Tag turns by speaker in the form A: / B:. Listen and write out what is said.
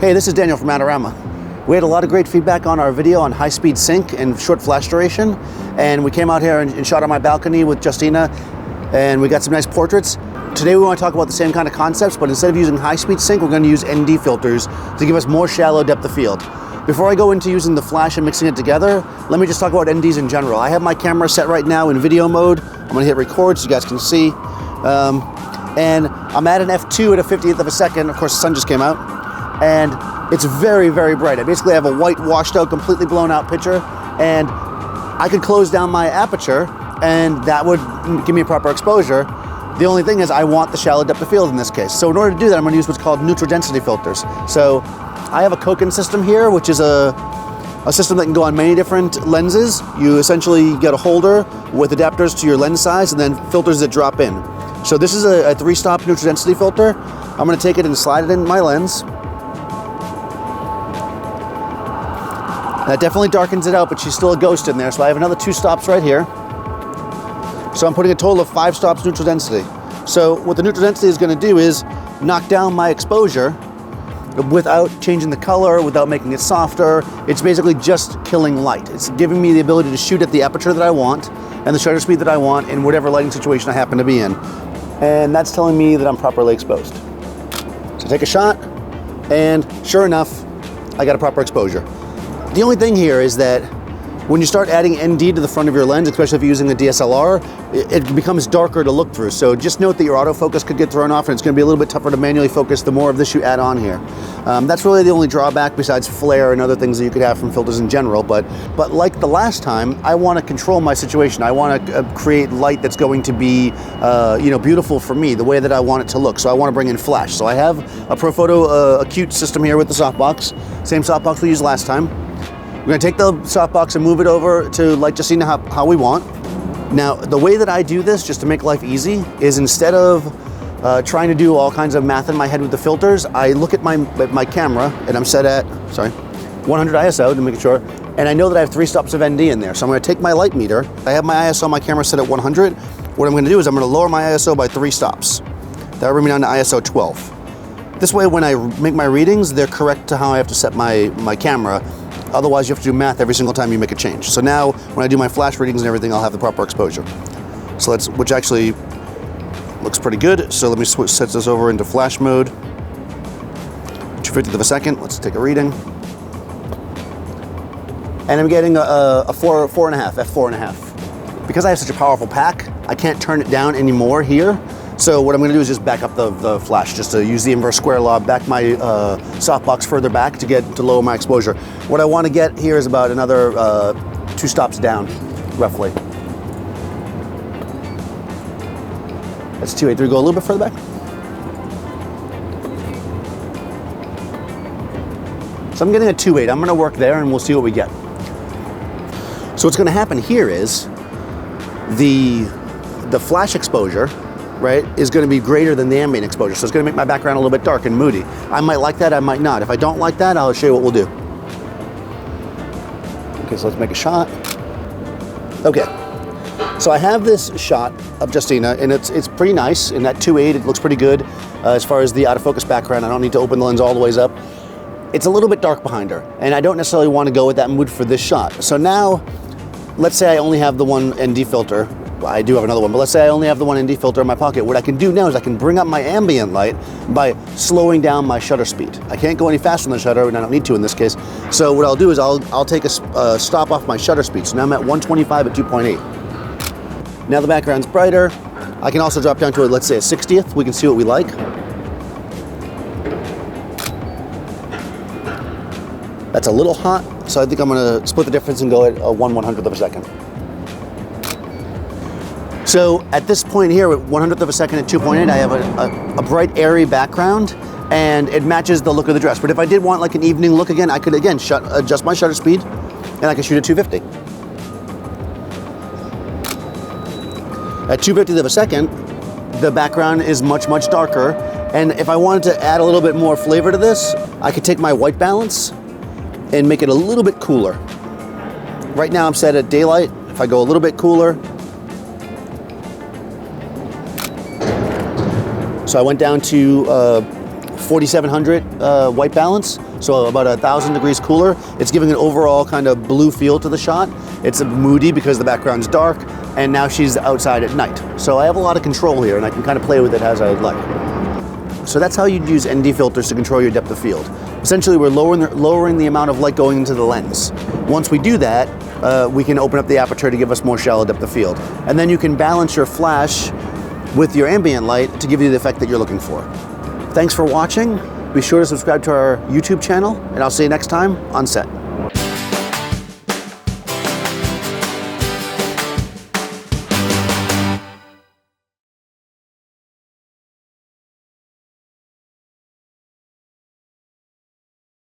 A: Hey, this is Daniel from Adorama. We had a lot of great feedback on our video on high-speed sync and short flash duration, and we came out here and shot on my balcony with Justina, and we got some nice portraits. Today we want to talk about the same kind of concepts, but instead of using high-speed sync, we're going to use ND filters to give us more shallow depth of field. Before I go into using the flash and mixing it together, let me just talk about NDs in general. I have my camera set right now in video mode. I'm going to hit record so you guys can see. And I'm at an f2 at a 50th of a second. Of course, the sun just came out. And it's very, very bright. I basically have a white, washed out, completely blown out picture. And I could close down my aperture and that would give me a proper exposure. The only thing is I want the shallow depth of field in this case. So in order to do that, I'm going to use what's called neutral density filters. So I have a Koken system here, which is a system that can go on many different lenses. You essentially get a holder with adapters to your lens size and then filters that drop in. So this is a 3-stop neutral density filter. I'm going to take it and slide it in my lens. That definitely darkens it out, but she's still a ghost in there. So I have another 2 stops right here. So I'm putting a total of 5 stops neutral density. So what the neutral density is going to do is knock down my exposure without changing the color, without making it softer. It's basically just killing light. It's giving me the ability to shoot at the aperture that I want and the shutter speed that I want in whatever lighting situation I happen to be in. And that's telling me that I'm properly exposed. So take a shot, and sure enough, I got a proper exposure. The only thing here is that when you start adding ND to the front of your lens, especially if you're using a DSLR, it becomes darker to look through. So just note that your autofocus could get thrown off, and it's going to be a little bit tougher to manually focus the more of this you add on here. That's really the only drawback besides flare and other things that you could have from filters in general. But like the last time, I want to control my situation. I want to create light that's going to be beautiful for me, the way that I want it to look. So I want to bring in flash. So I have a Profoto Acute system here with the softbox, same softbox we used last time. We're going to take the softbox and move it over to Light Justina how we want. Now, the way that I do this, just to make life easy, is instead of trying to do all kinds of math in my head with the filters, I look at my camera, and I'm set at, 100 ISO to make sure, and I know that I have 3 stops of ND in there. So I'm going to take my light meter. I have my ISO on my camera set at 100. What I'm going to do is I'm going to lower my ISO by 3 stops. That will bring me down to ISO 12. This way, when I make my readings, they're correct to how I have to set my camera. Otherwise, you have to do math every single time you make a change. So now, when I do my flash readings and everything, I'll have the proper exposure. So which actually looks pretty good. So let me set this over into flash mode. 2/50th of a second. Let's take a reading. And I'm getting a 4.5, f4.5. Because I have such a powerful pack, I can't turn it down anymore here. So what I'm going to do is just back up the flash, just to use the inverse square law, back my softbox further back to lower my exposure. What I want to get here is about another 2 stops down, roughly. That's 283. Go a little bit further back. So I'm getting a 2.8. I'm going to work there, and we'll see what we get. So what's going to happen here is the flash exposure, right, is going to be greater than the ambient exposure. So it's going to make my background a little bit dark and moody. I might like that, I might not. If I don't like that, I'll show you what we'll do. Okay, so let's make a shot. Okay, so I have this shot of Justina, and it's pretty nice. In that 2.8, it looks pretty good. As far as the out of focus background, I don't need to open the lens all the ways up. It's a little bit dark behind her, and I don't necessarily want to go with that mood for this shot. So now, let's say I only have the one ND filter. I do have another one, but let's say I only have the one ND filter in my pocket. What I can do now is I can bring up my ambient light by slowing down my shutter speed. I can't go any faster than the shutter, and I don't need to in this case. So what I'll do is I'll take a stop off my shutter speed. So now I'm at 125 at 2.8. Now the background's brighter. I can also drop down to, let's say, a 60th. We can see what we like. That's a little hot, so I think I'm gonna split the difference and go at a 1/100th of a second. So at this point here, at 100th of a second at 2.8, I have a bright, airy background, and it matches the look of the dress. But if I did want like an evening look again, I could again adjust my shutter speed, and I can shoot at 250. At 2/50th of a second, the background is much, much darker. And if I wanted to add a little bit more flavor to this, I could take my white balance and make it a little bit cooler. Right now I'm set at daylight. If I go a little bit cooler, so I went down to 4700 white balance, so about 1,000 degrees cooler. It's giving an overall kind of blue feel to the shot. It's moody because the background's dark, and now she's outside at night. So I have a lot of control here, and I can kind of play with it as I'd like. So that's how you'd use ND filters to control your depth of field. Essentially, we're lowering the amount of light going into the lens. Once we do that, we can open up the aperture to give us more shallow depth of field. And then you can balance your flash with your ambient light to give you the effect that you're looking for. Thanks for watching. Be sure to subscribe to our YouTube channel, and I'll see you next time on set.